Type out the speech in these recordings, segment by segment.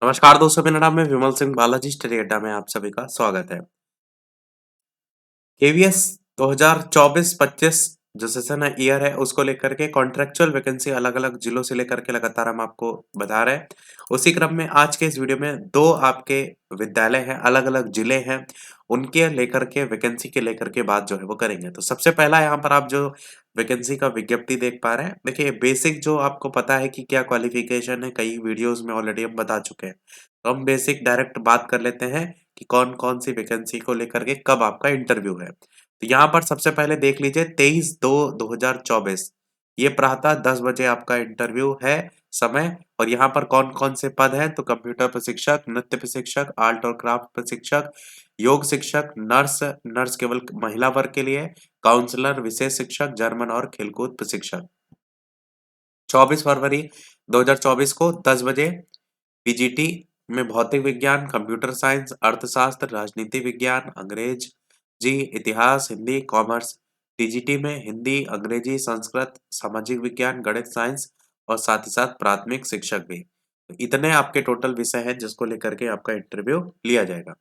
नमस्कार दोस्तों, मेरा नाम है विमल सिंह बालाजी। स्टडी अड्डा में आप सभी का स्वागत है। केवीएस 2024-25 जो सेशन है ईयर है उसको लेकर के कॉन्ट्रेक्चुअल वैकेंसी अलग-अलग जिलों से लेकर के लगातार हम आपको बता रहे हैं। उसी क्रम में आज के इस वीडियो में 2 आपके विद्यालय हैं, अलग-अलग जिले हैं, उनके लेकर के वैकेंसी के लेकर के बात जो है वो करेंगे। तो सबसे पहला यहाँ पर आप जो वैकेंसी का विज्ञप्ति देख पा रहे हैं, देखिए बेसिक जो आपको पता है कि क्या क्वालिफिकेशन है, कई वीडियोज़ में ऑलरेडी हम बता चुके हैं। तो हम बेसिक डायरेक्ट बात कर लेते हैं कि कौन-कौन सी वैकेंसी को लेकर के कब आपका इंटरव्यू है। तो यहाँ पर सबसे पहले देख लीजिए 23/2/2024 ये प्रातः 10 बजे आपका इंटरव्यू है समय। और यहाँ पर कौन-कौन से पद हैं तो कंप्यूटर प्रशिक्षक, नृत्य प्रशिक्षक, आर्ट और क्राफ्ट प्रशिक्षक, योग शिक्षक, नर्स, नर्स केवल महिला वर्ग के लिए, काउंसलर, विशेष शिक्षक, जर्मन और खेलकूद प्रशिक्षक। 24 फरवरी 2024 को 10 बजे पीजीटी में भौतिक विज्ञान, कंप्यूटर साइंस, अर्थशास्त्र, राजनीति विज्ञान, अंग्रेजी, इतिहास, हिंदी, कॉमर्स। टीजीटी में हिंदी, अंग्रेजी, संस्कृत, सामाजिक विज्ञान, गणित, साइंस और साथ ही साथ प्राथमिक शिक्षक भी। तो इतने आपके टोटल विषय हैं जिसको लेकर के आपका इंटरव्यू लिया जाएगा।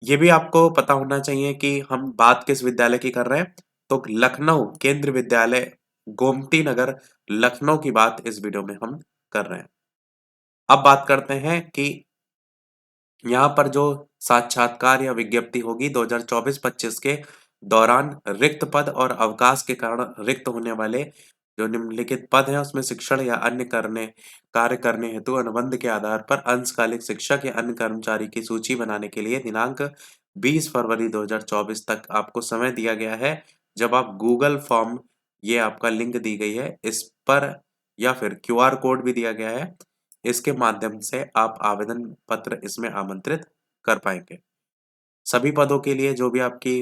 ये भी आपको पता होना चाहिए कि हम बात किस विद्यालय की कर रहे हैं, तो लखनऊ केंद्रीय विद्यालय, गोमती नगर, लखनऊ की बात इस वीडियो में हम कर रहे हैं। अब बात करते हैं कि यहाँ पर जो साक्षात्कार या विज्ञप्ति होगी 2024-25 के दौरान रिक्त पद और अवकाश के कारण रिक्त होने वाले जो निम्नलिखित पद हैं उसमें शिक्षण या अन्य कार्य करने हेतु अनुबंध के आधार पर अंशकालिक शिक्षक या अन्य कर्मचारी की सूची बनाने के लिए दिनांक 20 फरवरी 2024 तक आपको समय दिया गया है। जब आप गूगल फॉर्म, ये आपका लिंक दी गई है इस पर, या फिर क्यूआर कोड भी दिया गया है, इसके माध्यम से आप आवेदन पत्र इसमें आमंत्रित कर पाएँगे। सभी पदों के लिए जो भी आपकी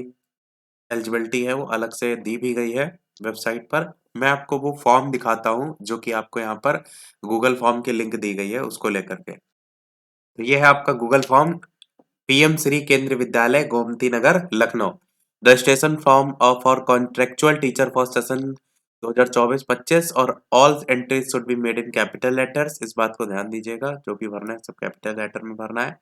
एलिजिबिलिटी है वो अलग से दी भी गई है वेबसाइट पर। मैं आपको वो फॉर्म दिखाता हूँ जो कि आपको यहाँ पर गूगल फॉर्म की लिंक दी गई है उसको लेकर के। तो ये है आपका Google form, PM Shri Kendriya Vidyalaya Gomti Nagar Lucknow. Registration form for contractual teacher for session 2024-25 और all entries should be made in capital letters. इस बात को ध्यान दीजिएगा, जो भी भरना है सब कैपिटल लेटर में भरना है।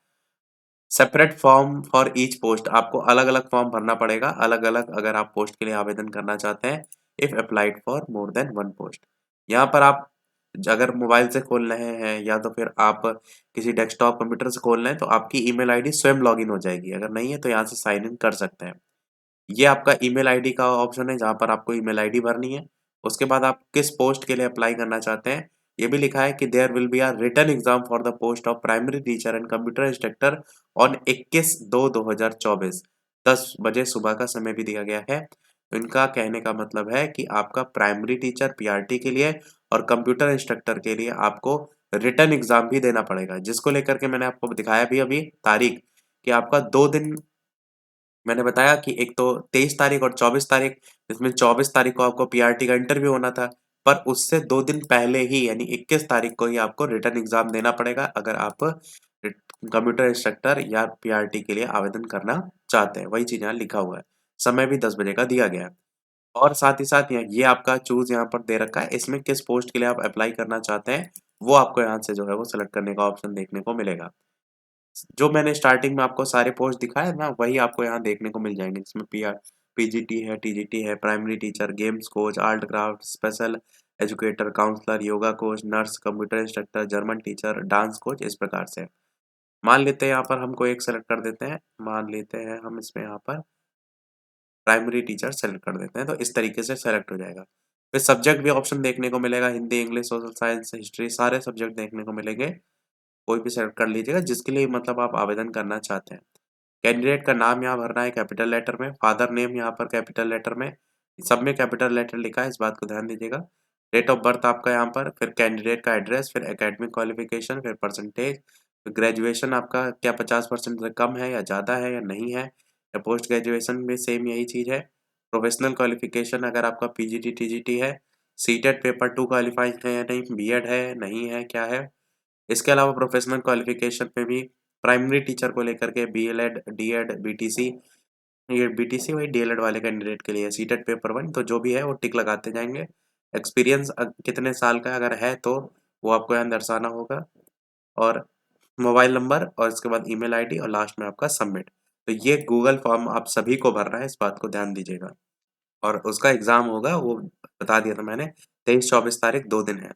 Separate form for each post, आपको अलग-अलग फॉर्म भरना पड़ेगा, अलग-अलग अगर आप पोस्ट के लिए आवेदन करना चाहते हैं, if applied for more than one post. यहाँ पर आप अगर मोबाइल से खोल रहे हैं या तो फिर आप किसी डेस्कटॉप कंप्यूटर से खोल रहे हैं तो आपकी ईमेल आईडी स्वयं लॉगिन हो जाएगी, अगर नहीं है तो यहाँ से साइन इन कर सकते हैं। ये आपका ईमेल आईडी का ऑप्शन है जहाँ पर आपको ईमेल आईडी भरनी है। उसके बाद आप किस पोस्ट के लिए अप्लाई करना चाहते हैं, ये भी लिखा है कि there will be a written exam for the post of primary teacher and computer instructor on 21/2/2024। 10 बजे सुबह का समय भी दिया गया है। तो इनका कहने का मतलब है कि आपका प्राइमरी टीचर पीआरटी के लिए और कंप्यूटर इंस्ट्रक्टर के लिए आपको रिटन एग्जाम भी देना पड़ेगा, जिसको लेकर के मैंने आपको दिखाया भी अभी तारीख, कि आपका 2 दिन मैंने बताया कि एक तो 23 तारीख और 24 तारीख, जिसमें 24 तारीख को आपको पीआरटी का इंटरव्यू होना था, पर उससे 2 दिन पहले ही यानी 21 तारीख को ही आपको रिटन एग्जाम देना पड़ेगा अगर आप कंप्यूटर इंस्ट्रक्टर या पीआरटी के लिए आवेदन करना चाहते हैं। वही चीज़ यहाँ लिखा हुआ है। समय भी 10 बजे का दिया गया है। और साथ ही साथ ये आपका चूज़ यहाँ पर दे रखा है, इसमें किस पोस्ट के लिए आप अप्लाई करना चाहते हैं, वो आपको यहाँ से जो है वो सेलेक्ट करने का ऑप्शन देखने को मिलेगा। जो मैंने स्टार्टिंग में आपको सारे पोस्ट दिखाए ना, वही आपको यहाँ देखने को मिल जाएंगे, जिसमें पीजीटी है, टीजीटी है, primary teacher, games coach, art craft, special educator, counsellor, yoga coach, nurse, computer instructor, German teacher, dance coach, इस प्रकार से। मान लेते हैं यहाँ पर हमको एक सेलेक्ट कर देते हैं, मान लेते हैं हम इसमें यहाँ पर प्राइमरी टीचर सेलेक्ट कर देते हैं, तो इस तरीके से सेलेक्ट हो जाएगा। फिर सब्जेक्ट भी ऑप्शन देखने को मिलेगा, Hindi, English, social science, history, सारे सब्जेक्ट देखने को मिलेंगे। कोई भी सेलेक्ट कर लीजिएगा जिसके लिए मतलब आप आवेदन करना चाहते हैं। कैंडिडेट का नाम यहाँ भरना है कैपिटल लेटर में, फादर नेम यहाँ पर कैपिटल लेटर में, सब में कैपिटल लेटर लिखा है, इस बात को ध्यान दीजिएगा। डेट ऑफ बर्थ आपका यहाँ पर, फिर कैंडिडेट का एड्रेस, फिर एकेडमिक क्वालिफिकेशन, फिर परसेंटेज, ग्रेजुएशन आपका क्या 50% से कम है या ज़्यादा है या नहीं है, या पोस्ट ग्रेजुएशन में सेम यही चीज़ है। प्रोफेशनल क्वालिफिकेशन अगर आपका पीजीटी टीजीटी है, सीटेट पेपर 2 क्वालिफाइड है या नहीं, बीएड है नहीं है क्या है। इसके अलावा प्रोफेशनल क्वालिफिकेशन में भी प्राइमरी टीचर को लेकर के बीएलएड, डीएड, बीटीसी, ये बीटीसी वही डीएलएड वाले कैंडिडेट के लिए, सीटेट पेपर 1, तो जो भी है वो टिक लगाते जाएंगे। एक्सपीरियंस कितने साल का अगर है तो वो आपको यहाँ दर्शाना होगा। और मोबाइल नंबर और इसके बाद ईमेल आईडी और लास्ट में आपका सबमिट। तो ये गूगल फॉर्म आप सभी को भरना है, इस बात को ध्यान दीजिएगा। और उसका एग्ज़ाम होगा वो बता दिया था मैंने, 23-24 तारीख 2 दिन है।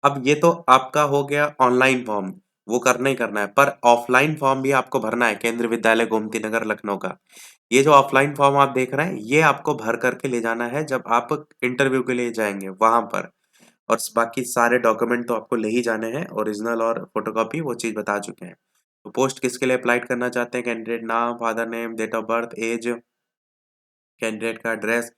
अब ये तो आपका हो गया ऑनलाइन फॉर्म, वो करना ही करना है, पर ऑफलाइन फॉर्म भी आपको भरना है केंद्रीय विद्यालय गोमती नगर लखनऊ का। ये जो ऑफलाइन फॉर्म आप देख रहे हैं, ये आपको भर कर के ले जाना है जब आप इंटरव्यू के लिए जाएँगे वहाँ पर। और बाकी सारे डॉक्यूमेंट तो आपको ले ही जाने हैं, ओरिजिनल और फोटोकॉपी वो चीज़ बता चुके हैं। तो पोस्ट किसके लिए अप्लाई करना चाहते हैं, कैंडिडेट नाम, father name, date of birth, age, candidate का एड्रेस,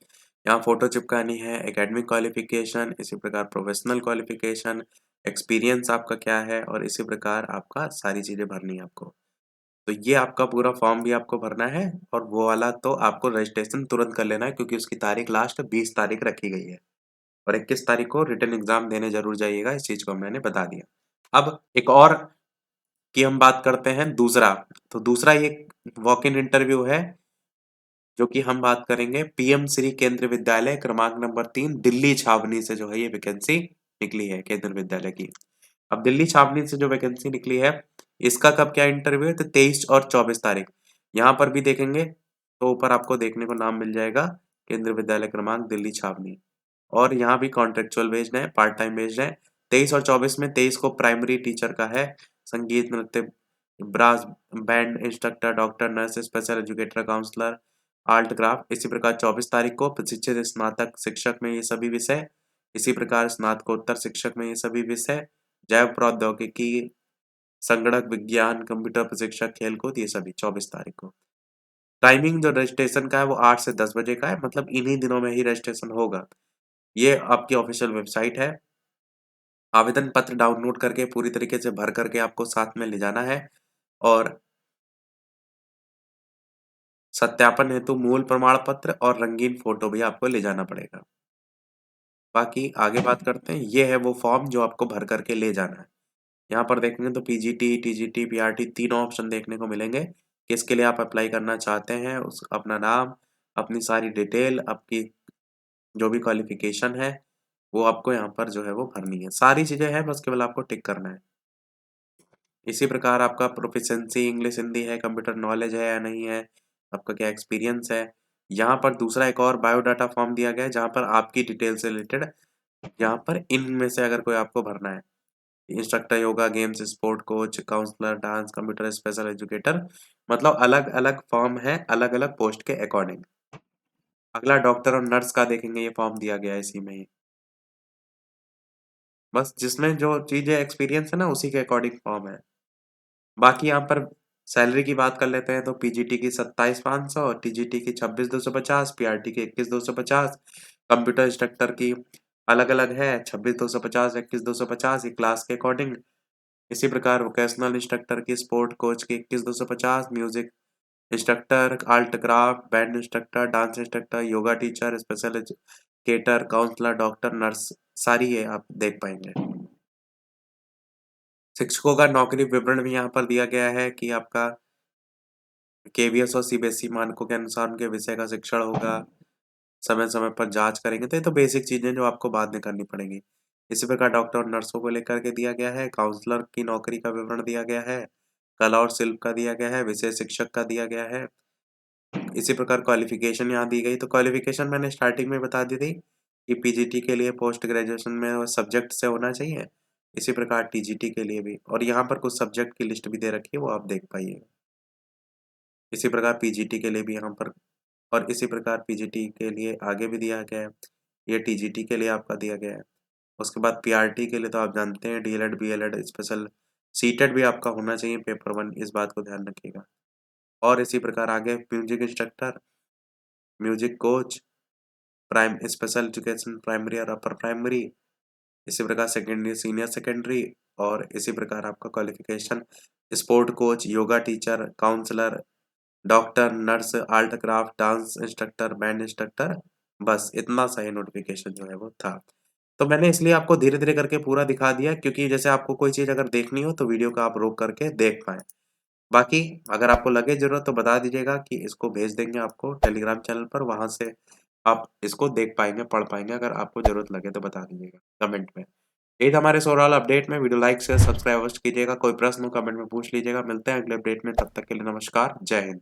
यहाँ फ़ोटो चिपकानी है, एकेडमिक क्वालिफ़िकेशन, इसी प्रकार प्रोफ़ेशनल क्वालिफ़िकेशन, एक्सपीरियंस आपका क्या है और इसी प्रकार आपका सारी चीज़ें भरनी है आपको। तो ये आपका पूरा फॉर्म भी आपको भरना है और वो वाला तो आपको रजिस्ट्रेशन तुरंत कर लेना है क्योंकि उसकी तारीख लास्ट 20 तारीख रखी गई है और 21 तारीख को रिटन एग्ज़ाम देने ज़रूर जाइएगा, इस चीज़ को मैंने बता दिया। अब एक और की हम बात करते हैं दूसरा, तो दूसरा ये वॉक इन इंटरव्यू है जो कि हम बात करेंगे पीएम श्री केंद्रीय विद्यालय क्रमांक नंबर 3 दिल्ली छावनी से जो है ये वैकेंसी निकली है केंद्रीय विद्यालय की। अब दिल्ली छावनी से जो वैकेंसी निकली है, इसका कब क्या इंटरव्यू है तो 23 और 24 तारीख। यहाँ पर भी देखेंगे तो ऊपर आपको देखने को नाम मिल जाएगा केंद्रीय विद्यालय क्रमांक दिल्ली छावनी। और यहाँ भी कॉन्ट्रेक्चुअल बेस्ड है, पार्ट टाइम बेस्ड है। 23 और 24 में 23 को प्राइमरी टीचर का है, संगीत, नृत्य, brass band instructor, doctor, nurse, special educator, counsellor, art craft. इसी प्रकार 24 तारीख को प्रशिक्षित स्नातक शिक्षक में ये सभी विषय, इसी प्रकार स्नातकोत्तर शिक्षक में ये सभी विषय, जैव प्रौद्योगिकी, संगणक विज्ञान, कंप्यूटर प्रशिक्षक, खेलकूद, ये सभी 24 तारीख को। टाइमिंग जो रजिस्ट्रेशन का है वो 8 से 10 बजे का है, मतलब इन्हीं दिनों में ही रजिस्ट्रेशन होगा। ये आपकी ऑफिशियल वेबसाइट है। आवेदन पत्र डाउनलोड करके पूरी तरीके से भर करके आपको साथ में ले जाना है और सत्यापन हेतु मूल प्रमाण पत्र और रंगीन फोटो भी आपको ले जाना पड़ेगा। बाकी आगे बात करते हैं, ये है वो फॉर्म जो आपको भर करके ले जाना है। यहाँ पर देखेंगे तो पीजीटी, टीजीटी, पीआरटी तीनों ऑप्शन देखने को मिलेंगे। किसके लिए आप अप्लाई करना चाहते हैं, उस अपना नाम, अपनी सारी डिटेल, आपकी जो भी क्वालिफिकेशन है, वो आपको यहाँ पर जो है वो भरनी है। सारी चीज़ें हैं, बस केवल आपको टिक करना है। इसी प्रकार आपका प्रोफिशिएंसी इंग्लिश हिंदी है, कंप्यूटर नॉलेज है या नहीं है, आपका क्या एक्सपीरियंस है। यहाँ पर दूसरा एक और बायोडाटा फॉर्म दिया गया है जहाँ पर आपकी डिटेल से रिलेटेड यहाँ पर इनमें से अगर कोई आपको भरना है, instructor yoga, games, sport coach, counsellor, dance, computer special educator, मतलब अलग अलग फॉर्म है अलग अलग पोस्ट के अकॉर्डिंग। अगला डॉक्टर और नर्स का देखेंगे, ये फॉर्म दिया गया है इसी में ही। बस जिसमें जो चीजें एक्सपीरियंस है ना उसी के अकॉर्डिंग फॉर्म है। बाकी यहाँ पर सैलरी की बात कर लेते हैं तो पीजीटी की 27,500, टीजीटी की 26,250, पीआरटी की 21,250, कंप्यूटर इंस्ट्रक्टर की अलग अलग है 26,250, 21,250 ये क्लास के अकॉर्डिंग। इसी प्रकार वोकेशनल इंस्ट्रक्टर की, स्पोर्ट कोच की 21,250, music instructor, art craft, band instructor, dance instructor, yoga teacher, special educator, counsellor, doctor, nurse, सारी है आप देख पाएंगे। शिक्षकों का नौकरी विवरण भी यहाँ पर दिया गया है कि आपका केवीएस और सीबीएसई मानकों के अनुसार उनके विषय का शिक्षण होगा, समय-समय पर जाँच करेंगे, तो ये तो बेसिक चीज़ें जो आपको बाद में करनी पड़ेंगी। इसी प्रकार डॉक्टर और नर्सों को लेकर के दिया गया है, काउंसलर की नौकरी का विवरण दिया गया है, कला और शिल्प का दिया गया है, विषय शिक्षक का दिया गया है। इसी प्रकार क्वालिफ़िकेशन यहाँ दी गई, तो क्वालिफ़िकेशन मैंने स्टार्टिंग में बता दी थी कि पीजीटी के लिए पोस्ट ग्रेजुएशन में वो सब्जेक्ट से होना चाहिए, इसी प्रकार टीजीटी के लिए भी और यहाँ पर कुछ सब्जेक्ट की लिस्ट भी दे रखी है, वो आप देख पाइए। इसी प्रकार पीजीटी के लिए भी यहाँ पर और इसी प्रकार पीजीटी के लिए आगे भी दिया गया है। ये टीजीटी के लिए आपका दिया गया है। उसके बाद पीआरटी के लिए तो आप जानते हैं डीएलएड, बीएलएड, स्पेशल सीटेट भी आपका होना चाहिए पेपर 1 इस बात को ध्यान रखिएगा। और इसी प्रकार आगे music instructor, music coach, prime special education primary और अपर प्राइमरी, इसी प्रकार सेकेंडरी, सीनियर सेकेंडरी और इसी प्रकार आपका qualification sport coach, yoga teacher, counsellor, doctor, nurse, art craft, dance instructor, band instructor, बस इतना सा ही नोटिफिकेशन जो है वो था। तो मैंने इसलिए आपको धीरे-धीरे करके पूरा दिखा दिया क्योंकि जैसे आपको कोई चीज़ अगर देखनी हो तो वीडियो को आप रोक करके देख पाएँ। बाकी अगर आपको लगे ज़रूरत तो बता दीजिएगा कि इसको भेज देंगे आपको टेलीग्राम चैनल पर, वहाँ से आप इसको देख पाएँगे, पढ़ पाएँगे। अगर आपको ज़रूरत लगे तो बता दीजिएगा कमेंट में। यही था हमारे इस ओवरऑल अपडेट में। वीडियो लाइक, शेयर, सब्सक्राइब अवश्य कीजिएगा। कोई प्रश्न हो कमेंट में पूछ लीजिएगा। मिलते हैं अगले अपडेट में, तब तक के लिए नमस्कार, जय हिंद।